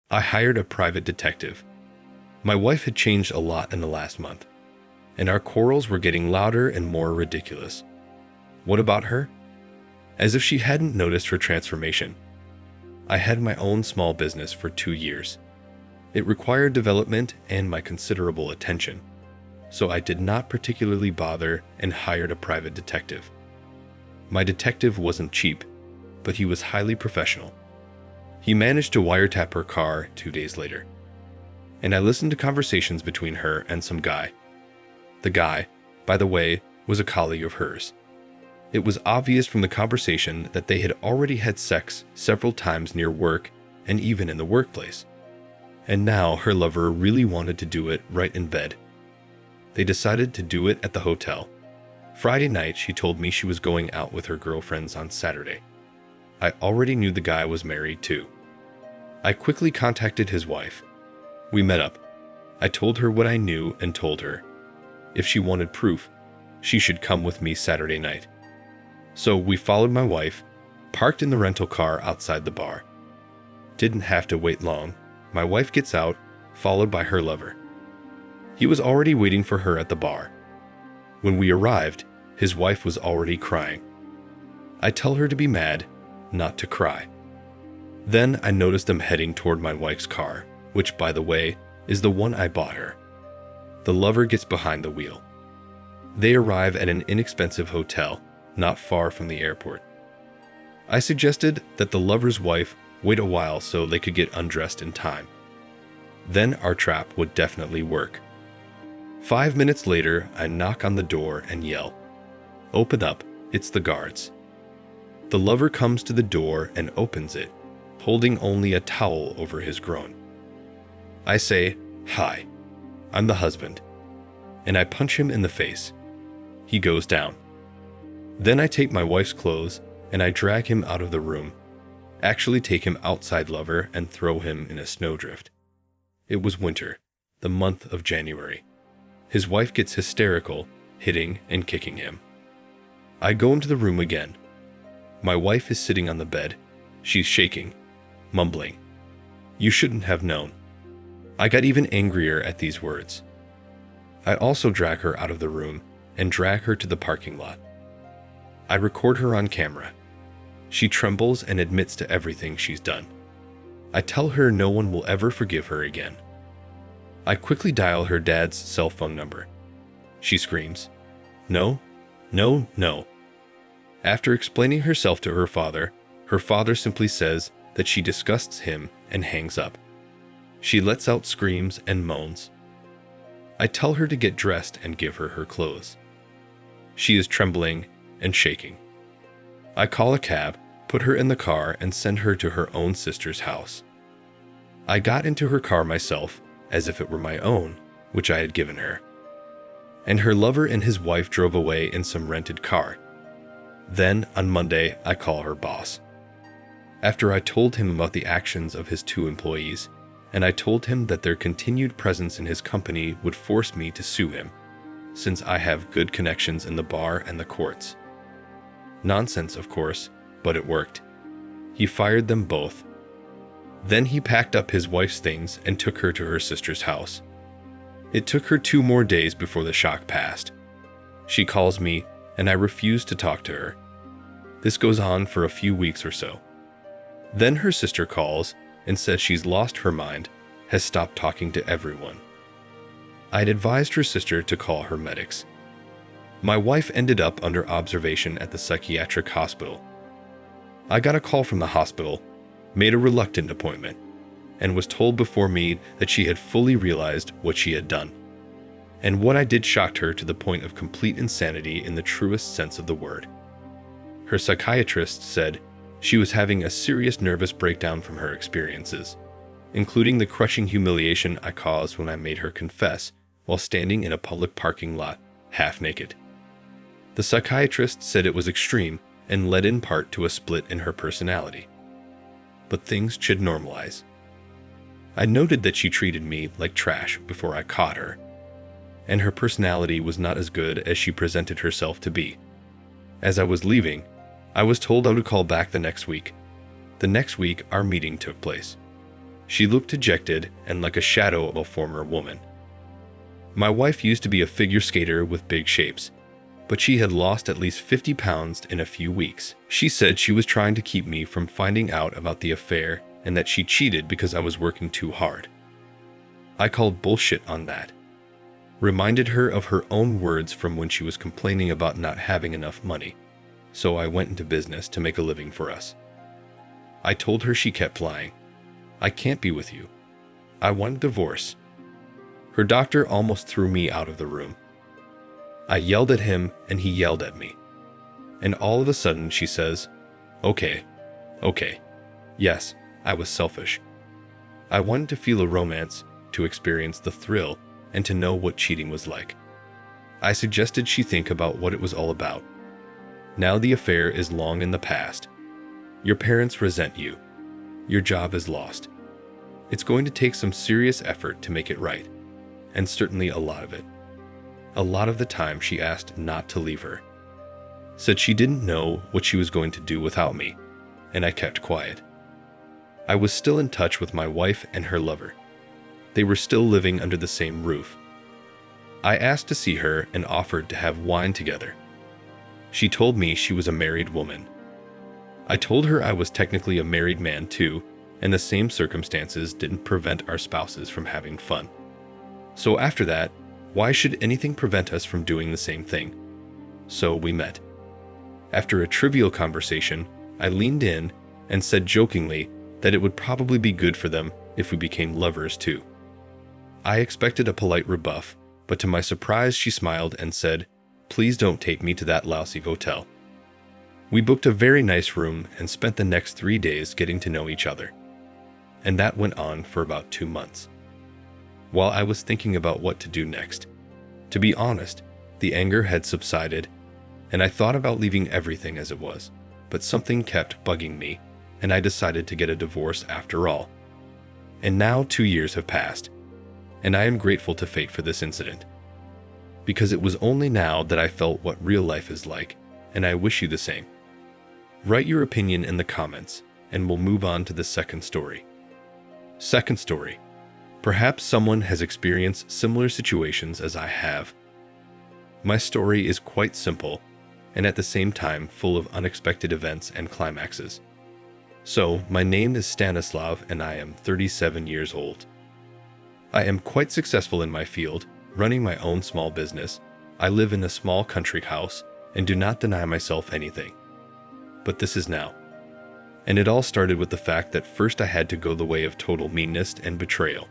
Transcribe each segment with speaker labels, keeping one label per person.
Speaker 1: I hired a private detective. My wife had changed a lot in the last month, and our quarrels were getting louder and more ridiculous. What about her? As if she hadn't noticed her transformation. I had my own small business for 2 years. It required development and my considerable attention, so I did not particularly bother and hired a private detective. My detective wasn't cheap, but he was highly professional. He managed to wiretap her car 2 days later, and I listened to conversations between her and some guy. The guy, by the way, was a colleague of hers. It was obvious from the conversation that they had already had sex several times near work and even in the workplace. And now her lover really wanted to do it right in bed. They decided to do it at the hotel. Friday night, she told me she was going out with her girlfriends on Saturday. I already knew the guy was married too. I quickly contacted his wife. We met up. I told her what I knew and told her, if she wanted proof, she should come with me Saturday night. So we followed my wife, parked in the rental car outside the bar. Didn't have to wait long. My wife gets out, followed by her lover. He was already waiting for her at the bar. When we arrived, his wife was already crying. I tell her to be mad, not to cry. Then I noticed them heading toward my wife's car, which, by the way, is the one I bought her. The lover gets behind the wheel. They arrive at an inexpensive hotel not far from the airport. I suggested that the lover's wife wait a while so they could get undressed in time. Then our trap would definitely work. 5 minutes later, I knock on the door and yell, "Open up, it's the guards." The lover comes to the door and opens it, holding only a towel over his groin. I say, "Hi, I'm the husband," and I punch him in the face. He goes down. Then I take my wife's clothes and I drag him out of the room, actually take him outside lover and throw him in a snowdrift. It was winter, the month of January. His wife gets hysterical, hitting and kicking him. I go into the room again. My wife is sitting on the bed. She's shaking, mumbling, "You shouldn't have known." I got even angrier at these words. I also drag her out of the room and drag her to the parking lot. I record her on camera. She trembles and admits to everything she's done. I tell her no one will ever forgive her again. I quickly dial her dad's cell phone number. She screams, "No, no, no." After explaining herself to her father simply says that she disgusts him and hangs up. She lets out screams and moans. I tell her to get dressed and give her her clothes. She is trembling and shaking. I call a cab, put her in the car, and send her to her own sister's house. I got into her car myself, as if it were my own, which I had given her. And her lover and his wife drove away in some rented car. Then, on Monday, I call her boss. After I told him about the actions of his 2 employees, and I told him that their continued presence in his company would force me to sue him, since I have good connections in the bar and the courts. Nonsense, of course, but it worked. He fired them both. Then he packed up his wife's things and took her to her sister's house. It took her 2 more days before the shock passed. She calls me, and I refuse to talk to her. This goes on for a few weeks or so. Then her sister calls and says she's lost her mind, has stopped talking to everyone. I'd advised her sister to call her medics. My wife ended up under observation at the psychiatric hospital. I got a call from the hospital, made a reluctant appointment, and was told before me that she had fully realized what she had done. And what I did shocked her to the point of complete insanity in the truest sense of the word. Her psychiatrist said she was having a serious nervous breakdown from her experiences, including the crushing humiliation I caused when I made her confess while standing in a public parking lot, half naked. The psychiatrist said it was extreme and led in part to a split in her personality. But things should normalize. I noted that she treated me like trash before I caught her, and her personality was not as good as she presented herself to be. As I was leaving, I was told I would call back the next week. The next week, our meeting took place. She looked dejected and like a shadow of a former woman. My wife used to be a figure skater with big shapes, but she had lost at least 50 pounds in a few weeks. She said she was trying to keep me from finding out about the affair and that she cheated because I was working too hard. I called bullshit on that. Reminded her of her own words from when she was complaining about not having enough money, so I went into business to make a living for us. I told her she kept lying. I can't be with you. I want a divorce. Her doctor almost threw me out of the room. I yelled at him and he yelled at me. And all of a sudden she says, okay. Yes, I was selfish. I wanted to feel a romance, to experience the thrill, and to know what cheating was like. I suggested she think about what it was all about. Now the affair is long in the past. Your parents resent you. Your job is lost. It's going to take some serious effort to make it right, and certainly a lot of it. A lot of the time she asked not to leave her. Said she didn't know what she was going to do without me, and I kept quiet. I was still in touch with my wife and her lover. They were still living under the same roof. I asked to see her and offered to have wine together. She told me she was a married woman. I told her I was technically a married man too, and the same circumstances didn't prevent our spouses from having fun. So after that, why should anything prevent us from doing the same thing? So we met. After a trivial conversation, I leaned in and said jokingly that it would probably be good for them if we became lovers too. I expected a polite rebuff, but to my surprise she smiled and said, "Please don't take me to that lousy hotel." We booked a very nice room and spent the next 3 days getting to know each other. And that went on for about 2 months. While I was thinking about what to do next, to be honest, the anger had subsided, and I thought about leaving everything as it was, but something kept bugging me, and I decided to get a divorce after all. And now 2 years have passed, and I am grateful to fate for this incident, because it was only now that I felt what real life is like, and I wish you the same. Write your opinion in the comments, and we'll move on to the second story. Second story. Perhaps someone has experienced similar situations as I have. My story is quite simple, and at the same time full of unexpected events and climaxes. So, my name is Stanislav and I am 37 years old. I am quite successful in my field, running my own small business. I live in a small country house and do not deny myself anything. But this is now. And it all started with the fact that first I had to go the way of total meanness and betrayal.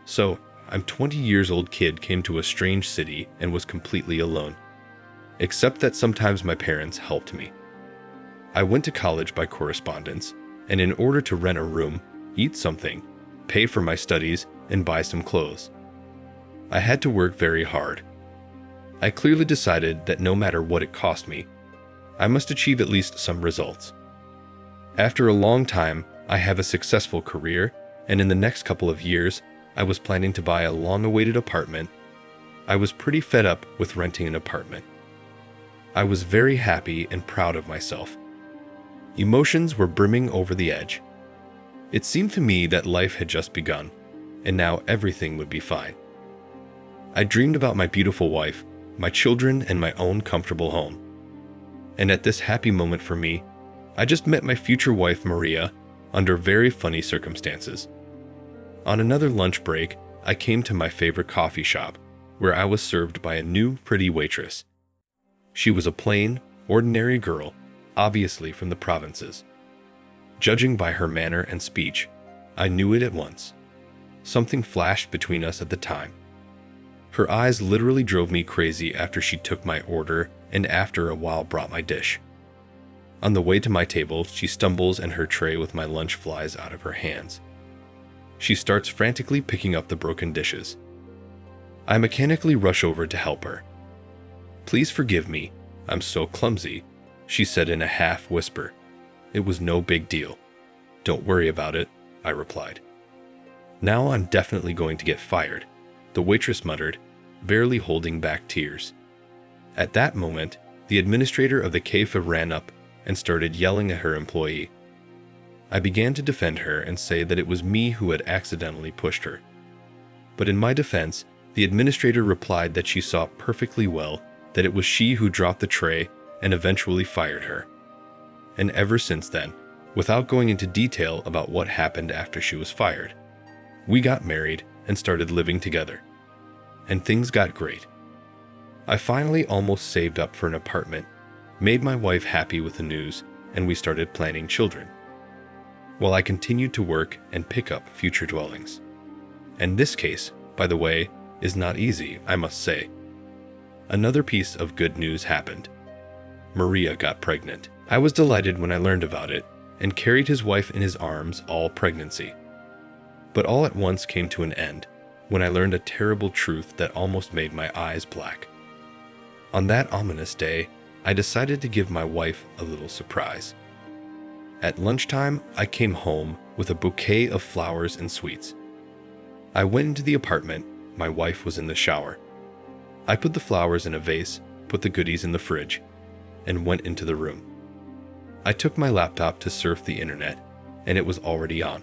Speaker 1: So, I'm 20 years old kid came to a strange city and was completely alone. Except that sometimes my parents helped me. I went to college by correspondence, and in order to rent a room, eat something, pay for my studies, and buy some clothes, I had to work very hard. I clearly decided that no matter what it cost me, I must achieve at least some results. After a long time, I have a successful career, and in the next couple of years, I was planning to buy a long-awaited apartment. I was pretty fed up with renting an apartment. I was very happy and proud of myself. Emotions were brimming over the edge. It seemed to me that life had just begun, and now everything would be fine. I dreamed about my beautiful wife, my children, and my own comfortable home. And at this happy moment for me, I just met my future wife, Maria, under very funny circumstances. On another lunch break, I came to my favorite coffee shop, where I was served by a new, pretty waitress. She was a plain, ordinary girl, obviously from the provinces. Judging by her manner and speech, I knew it at once. Something flashed between us at the time. Her eyes literally drove me crazy after she took my order and after a while brought my dish. On the way to my table, she stumbles and her tray with my lunch flies out of her hands. She starts frantically picking up the broken dishes. I mechanically rush over to help her. "Please forgive me, I'm so clumsy," she said in a half whisper. "It was no big deal. Don't worry about it," I replied. "Now I'm definitely going to get fired," the waitress muttered, barely holding back tears. At that moment, the administrator of the cafe ran up and started yelling at her employee. I began to defend her and say that it was me who had accidentally pushed her. But in my defense, the administrator replied that she saw perfectly well that it was she who dropped the tray and eventually fired her. And ever since then, without going into detail about what happened after she was fired, we got married and started living together. And things got great. I finally almost saved up for an apartment, made my wife happy with the news, and we started planning children, while I continued to work and pick up future dwellings. And this case, by the way, is not easy, I must say. Another piece of good news happened. Maria got pregnant. I was delighted when I learned about it and carried his wife in his arms all pregnancy. But all at once came to an end when I learned a terrible truth that almost made my eyes black. On that ominous day, I decided to give my wife a little surprise. At lunchtime, I came home with a bouquet of flowers and sweets. I went into the apartment. My wife was in the shower. I put the flowers in a vase, put the goodies in the fridge, and went into the room. I took my laptop to surf the internet, and it was already on.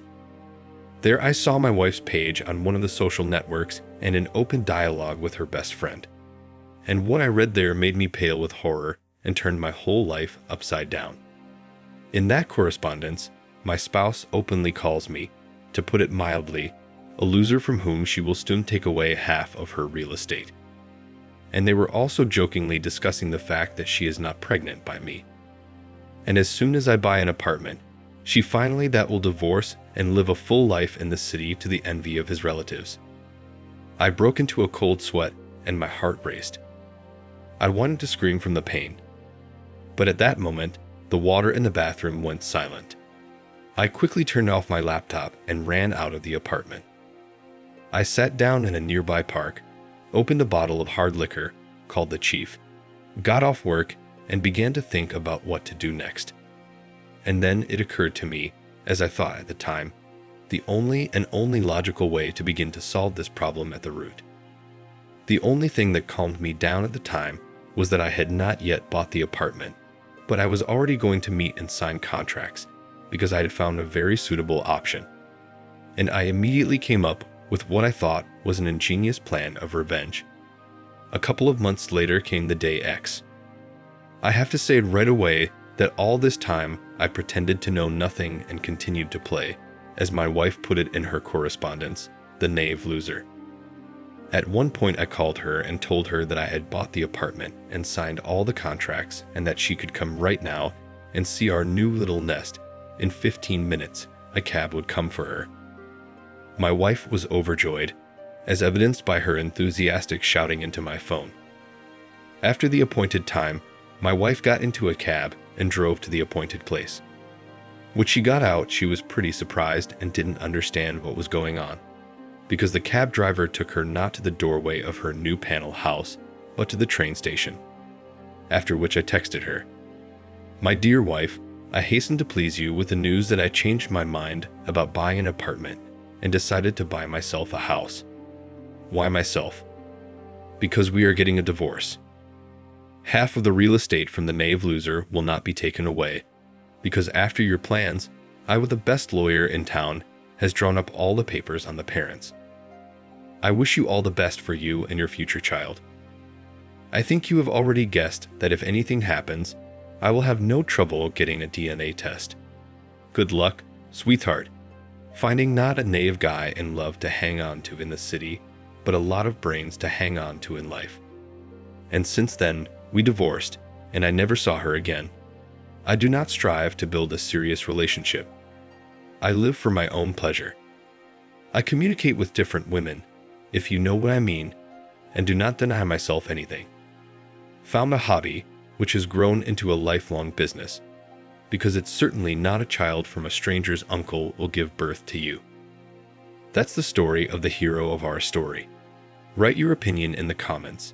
Speaker 1: There I saw my wife's page on one of the social networks and an open dialogue with her best friend. And what I read there made me pale with horror and turned my whole life upside down. In that correspondence, my spouse openly calls me, to put it mildly, a loser from whom she will soon take away half of her real estate. And they were also jokingly discussing the fact that she is not pregnant by me. And as soon as I buy an apartment, she finally that will divorce and live a full life in the city to the envy of his relatives. I broke into a cold sweat and my heart raced. I wanted to scream from the pain. But at that moment, the water in the bathroom went silent. I quickly turned off my laptop and ran out of the apartment. I sat down in a nearby park, opened a bottle of hard liquor, called the Chief, got off work, and began to think about what to do next. And then it occurred to me, as I thought at the time, the only logical way to begin to solve this problem at the root. The only thing that calmed me down at the time was that I had not yet bought the apartment, but I was already going to meet and sign contracts because I had found a very suitable option. And I immediately came up with what I thought was an ingenious plan of revenge. A couple of months later came the day X. I have to say right away that all this time I pretended to know nothing and continued to play, as my wife put it in her correspondence, the knave loser. At one point I called her and told her that I had bought the apartment and signed all the contracts and that she could come right now and see our new little nest. In 15 minutes, a cab would come for her. My wife was overjoyed, as evidenced by her enthusiastic shouting into my phone. After the appointed time, my wife got into a cab and drove to the appointed place. When she got out, she was pretty surprised and didn't understand what was going on, because the cab driver took her not to the doorway of her new panel house, but to the train station. After which I texted her, "My dear wife, I hasten to please you with the news that I changed my mind about buying an apartment and decided to buy myself a house." Why myself? Because we are getting a divorce. Half of the real estate from the knave loser will not be taken away, because after your plans, I, with the best lawyer in town, has drawn up all the papers on the parents. I wish you all the best for you and your future child. I think you have already guessed that if anything happens, I will have no trouble getting a DNA test. Good luck, sweetheart, finding not a knave guy in love to hang on to in the city, but a lot of brains to hang on to in life. And since then, we divorced, and I never saw her again. I do not strive to build a serious relationship. I live for my own pleasure. I communicate with different women, if you know what I mean, and do not deny myself anything. Found a hobby, which has grown into a lifelong business, because it's certainly not a child from a stranger's uncle will give birth to you. That's the story of the hero of our story. Write your opinion in the comments.